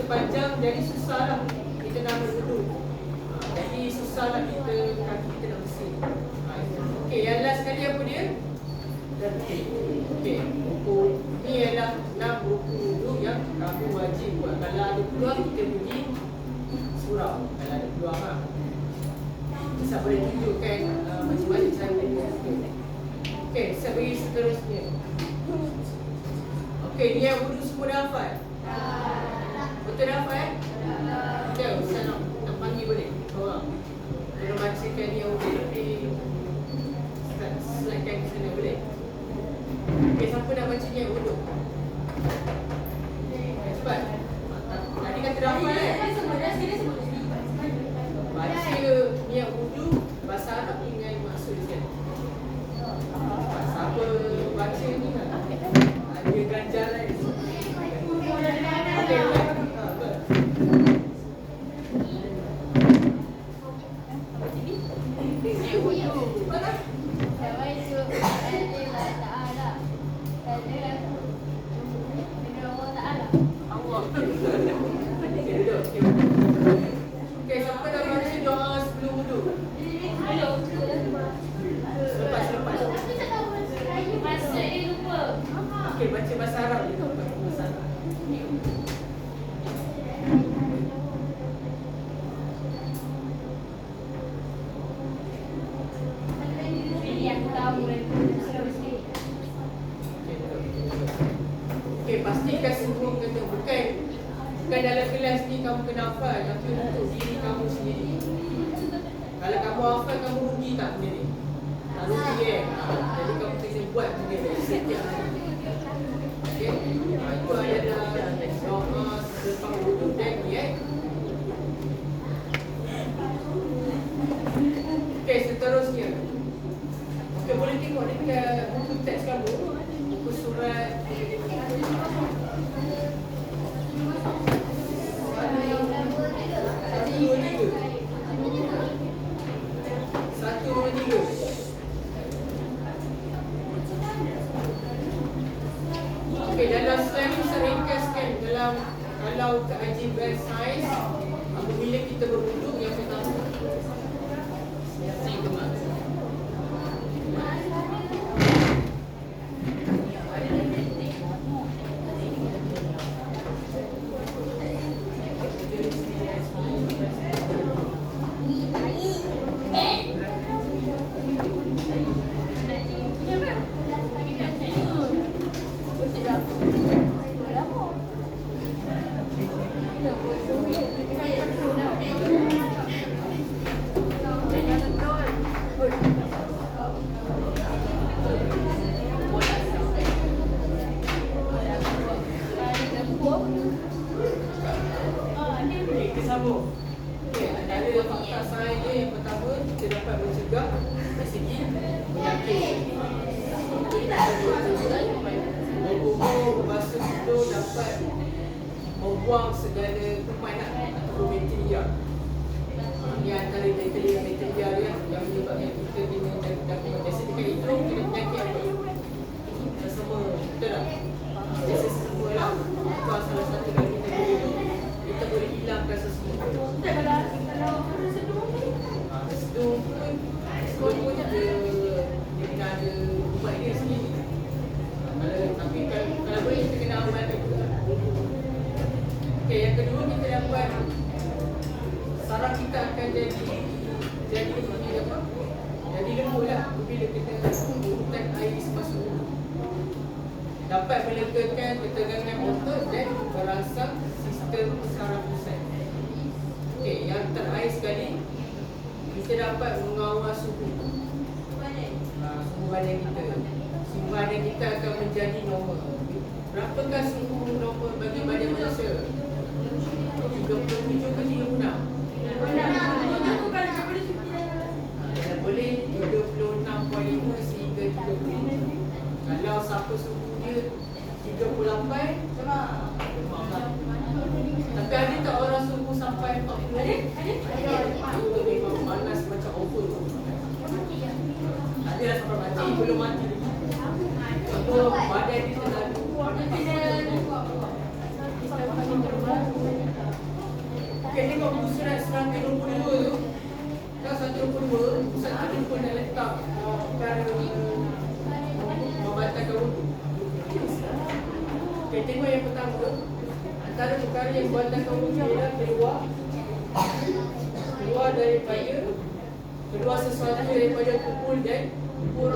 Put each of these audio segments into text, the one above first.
panjang, jadi susah lah kita nak duduk. Jadi susah lah kita, kaki kita nak bersih. Okey, yang last sekali apa dia? Tertib. Okey, ni ialah 6 rukun wudu yang kamu wajib buat. Kalau ada peluang kita pergi surau. Kalau ada peluang lah. Saya boleh tunjukkan macam-macam cara wudu. Okey, saya bagi seterusnya. Okey, ni yang wudu semua dah hafal? Betul dah hafal? Okey, saya nak panggil boleh? Kalau bacakan ni yang wudu nanti selainkan di sana boleh? Okey, siapa nak baca ni yang wudu? Cepat. Tadi kata dah hafal kan? Baca ni yang wudu bahasa Arab dengan maksud dia. Siapa baca ni kan? Ada ganjaran. Okey, okey, baca bahasa Arab je. Bahasa Arab. Okey, pastikan semua kena bukan dalam kelas ni kamu kena hafal, tapi untuk diri kamu sendiri. Kalau kamu hafal, kamu rugi tak benda ni? Tak rugi jadi kamu kena buat benda ni setiap hari. Okey, itu adalah doa selepas wudu dan niat. Okey, seterusnya. Okey, boleh tengok dekat buku teks kamu, buku surat 123. Okey, dalam slide ni saya ringkaskan dalam kalau keajaiban sains apabila kita berwuduk yang pertama. Ni kemas. Membuang segala kumanan atau bakteria. Ini antara bakteria yang menyebabkan kita kena dapat biasa dekat itu kena penyakit apa? Sesama, betul tak? Biasa sesama lah. Itu salah satu dari kita boleh hilangkan sesama. Resedung pun dia kena ada ubat dia sendiri. Tapi kalau boleh kita kena amalkan juga. Okey, yang kedua kita dapat saraf kita akan jadi apa? Jadi lembut lah bila kita urutkan air semasa wudu. Dapat melegakan ketegangan otot dan merangsang sistem saraf pusat. Okey, yang terakhir sekali kita dapat mengawal suhu badan kita. Suhu badan kita akan menjadi normal. Berapakah suhu normal bagi badan manusia? 37 ke 36? Boleh 36.5 sehingga 37. Kalau siapa suhu dia 38, tapi ada tak orang suhu sampai 40? Itu memang panas macam over. Ada lah sampai mati, belum mati. Itu badan dia terlalu panas. tengok yang pertama, antara perkara yang buatan kamu ialah keluar daripada sesuatu daripada kumpul dan kumpul.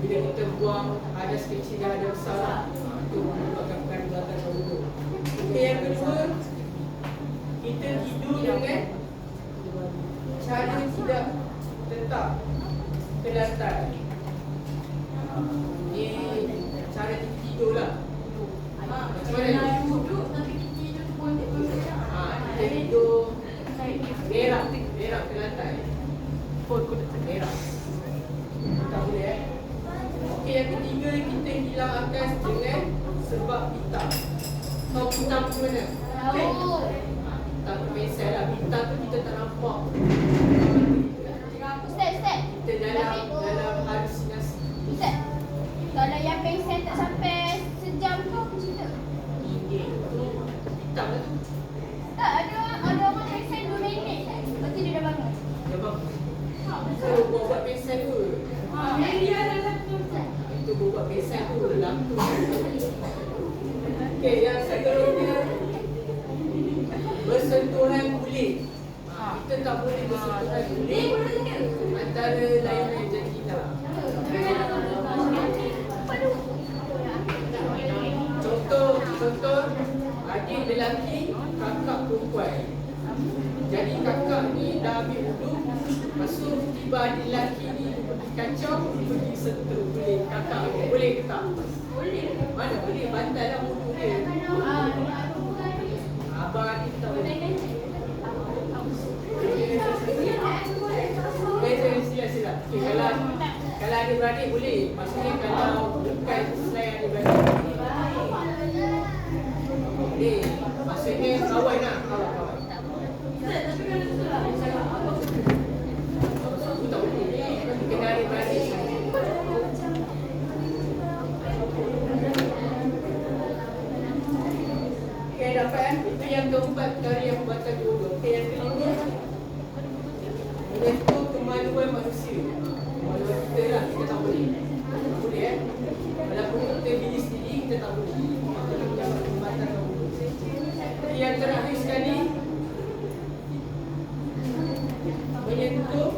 Bila kita buang ada kecil dan ada besar, itu merupakan perbuatan kamu. Okay, yang kedua, kita tidur dengan cara tidak tetap ke lantai. Ini cara tidur lah. Macam mana? Kita tidur berak ke lantai. Berak. Tak boleh Okey, yang ketiga, kita hilang akal dengan sebab hitam. Tahu hitam ke mana? Hitam ke pensel lah. Hitam tu kita tak nampak. Ustaz. Kita dalam halusinasi. Ustaz, kalau yang pensel tak sampai sejam tu apa cerita? Hitam lah tu. Tak, ada orang pensel 2 minit. Lepas tu dia dah bangun. Dia bangun. So, buat pensel tu. Itu buat pensel tu lampu. Okey, yang seterusnya, bersentuhan kulit. Kita tak boleh bersentuhan kulit antara lain-lain jadinya. Contoh adik lelaki, kakak perempuan. Jadi kakak ni dah ambil wudu, lepas tu tiba adik lelaki ni kacau, pergi sentuh kulit kakak. Boleh ke tak? Boleh. Mana boleh? Bantal lah wudu dia. Abang adik tak boleh. Sila. Okay, kalau adik-beradik boleh. Maksudnya kalau bukan selain adik-beradik boleh. Maksudnya kawan lah. Kawan. Aku tak boleh. Kena adik-beradik. Okay, dapat. Itu yang keempat perkara yang membatalkan wudu. Okay, yang kelima, menyentuh kemaluan manusia. Kemaluan kita lah, kita tak boleh. Tak boleh walaupun kita diri sendiri, kita tak boleh. Kita membatalkan wudu. Yang terakhir sekali, menyentuh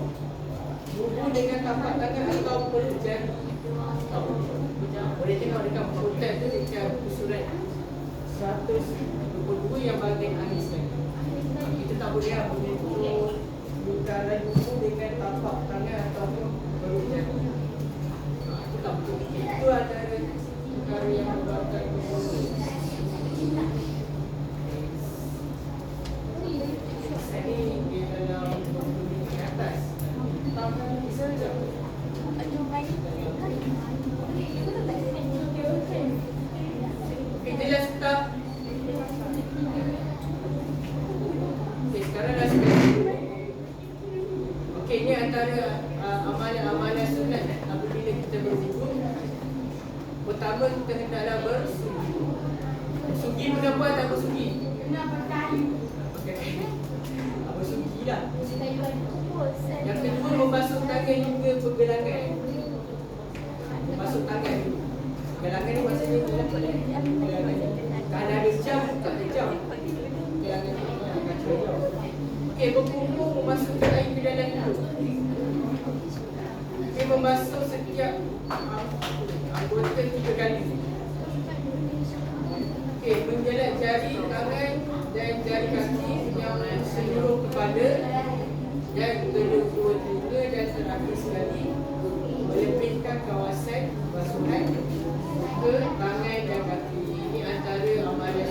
wudu dengan tapak tangan atau perut jari. Boleh tengok dekat hotel tu, dekat surat 122 yang bahagian akhir sekali. Kita tak boleh menyentuh perkara wudu dengan tapak tangan atau perut jari. Itu tak betul. Itu adalah perkara yang membatalkan wudu. Ini di dalam di atas. Sekejap. Okay, jelas tak? Okay, sekarang dah selesai. Okay, ini antara amalan-amalan sunat apabila kita berwudu. Pertama, kita hendaklah bersugi. Sugi pernah buat tak bersugi? Okay. Bersugi lah. Yang kedua, membasuh tangan juga pergelangan. Membasuh tangan dulu. Pergelangan ni maksudnya pergelangan ni. Kalau ada jam, tak ada jam. Pergelangan ni akan jauh. Okey, berkumpul memasukkan air ke dalam hidung. Okey, membasuh setiap anggota 3 kali. Okey, menjelat jari tangan dan jari kaki yang seluruh kepala dan kedua telinga, dan terakhir sekali melebihkan kawasan basuhan ke tangan dan kaki. Ini antara amalan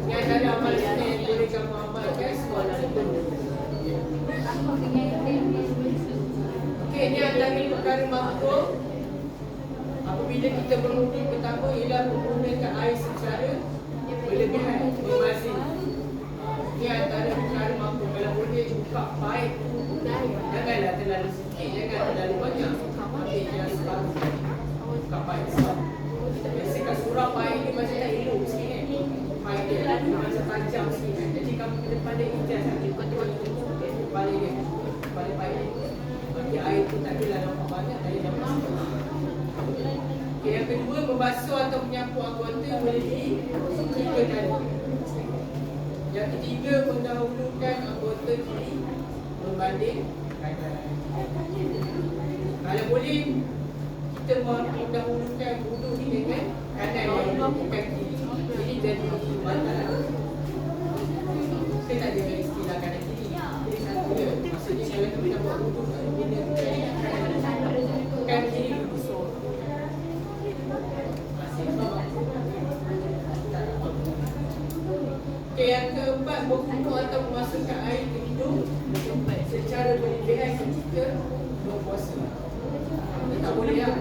ini antara amalan yang boleh kamu amalkan walaupun. Okey, ini antara perkara makruh apabila kita berwudu. Pertama ialah menggunakan air secara berlebihan, membazir. Ini antara perkara makruh. Kalau boleh buka paip, janganlah terlalu sikit, jangan terlalu banyak. Okey, jangan separuh. Buka paip sebab biasa kat surau paip ni macam tak elok sikit kan. Paip dia macam tajam sikit kan. Jadi kamu kena pandai ijaz nanti kepala dia, kepala paip dia. Bagi air tu tak adalah nampak banyak, tak ada nampak. Okay, yang kedua, membasuh atau menyapu anggota boleh tiga kali. Yang ketiga, mendahulukan anggota kiri berbanding kanan. Kalau boleh, kita mendahulukan wudu ni dengan kanan yang bukan kiri. Jadi jadi batal. Saya tak ada istilah kanan kiri. Jadi satu je. Maksudnya kalau kita nak buat wudu, guna kanan kiri. Okay, yang keempat, berkumpul atau memasukkan air ke hidung secara berlebihan ketika berpuasa. Kita tak boleh lah.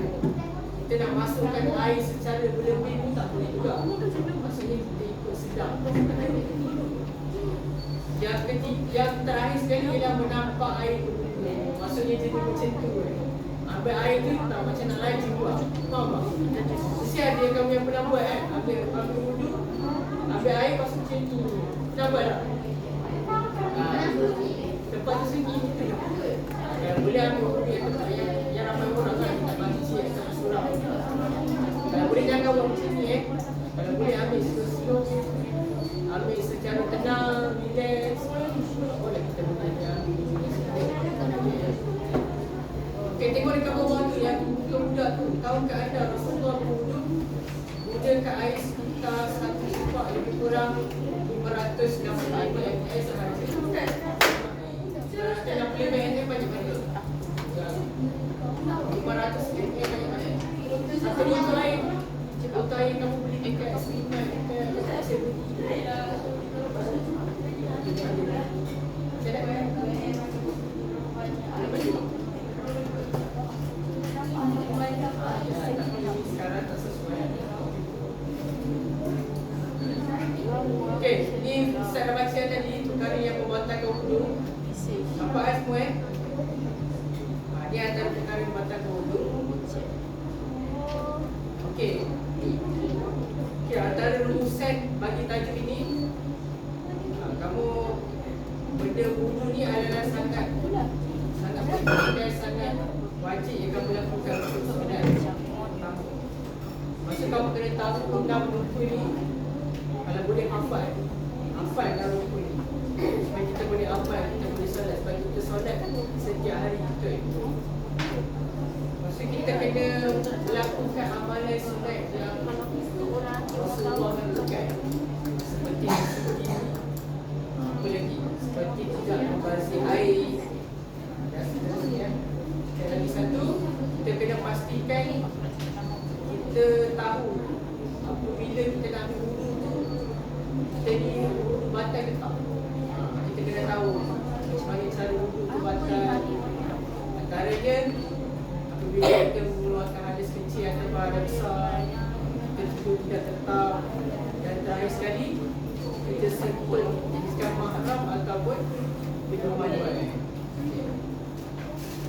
Kita nak masukkan air secara berlebih pun tak boleh juga. Maksudnya kita ikut sedang. Yang terakhir sekali ialah menampak air berkumpul. Maksudnya jadi macam tu. Ambil air tu tak macam nak lari keluar. Faham tak? Mesti ada kamu yang pernah buat kan? Ambil wudu, ambil air pasal macam tu. Nampak tak? Lepas tu segi. Kalau boleh ambil wudu yang ramai orang kan tak bagi cik tak surau. Kalau boleh jangan buat macam ni Kalau boleh ambil slow-slow, ambil secara tenang, relax. Boleh kita belajar. Okay, tengok dekat bawah tu yang budak tu. Tahukah anda Rasulullah berwudu gunakan air sekitar 1 sepak lebih kurang 565 ml sahaja. 565 ml banyak-banyak. 500 ml banyak-banyak. Satu botol air. Botol air kamu beli dekat Swimming dekat Okey, ni saya dah baca tadi perkara yang membatalkan wudu. Nampak semua Ni antara perkara yang membatalkan wudu. Okey. Okey, antara rumusan bagi tajuk ini, kamu benda wudu ni adalah sangat penting dan sangat wajib yang kamu lakukan untuk sebenarnya. Maksud kamu kena tahu program rukun ni. Kalau boleh hafallah rukun ni. Supaya kita boleh hafal, kita boleh solat. Sebab kita solat setiap hari kita. Maksud kita kena melakukan amalan sunat yang Rasulullah lakukan. Seperti apa lagi? Seperti tidak membazir air dan seterusnya. Dan lagi satu, kita kena pastikan kita tahu apabila kita nak ambil wudu tu, kita ni wudu batal ke tak. Kita kena tahu macam mana cara wudu tu batal. Antaranya apabila kita mengeluarkan hadas kecil atau hadas besar, kita tidur tidak tetap, dan terakhir sekali kita sentuh jika mahram ataupun minuman luar.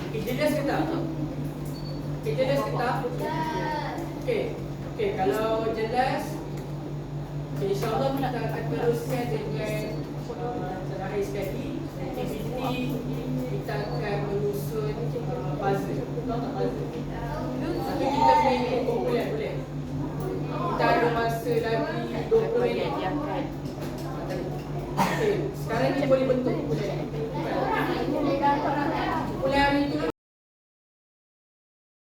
Okay, jelas ke tak? Okay, jelas ke tak? Okey, kalau jelas, insyaAllah kita akan teruskan dengan terakhir sekali aktiviti kita akan menyusun puzzle. Tahu tak puzzle? Tapi kita main kumpulan boleh? Kita ada masa lagi 20 minit. Okey, sekarang kita boleh bentuk kumpulan.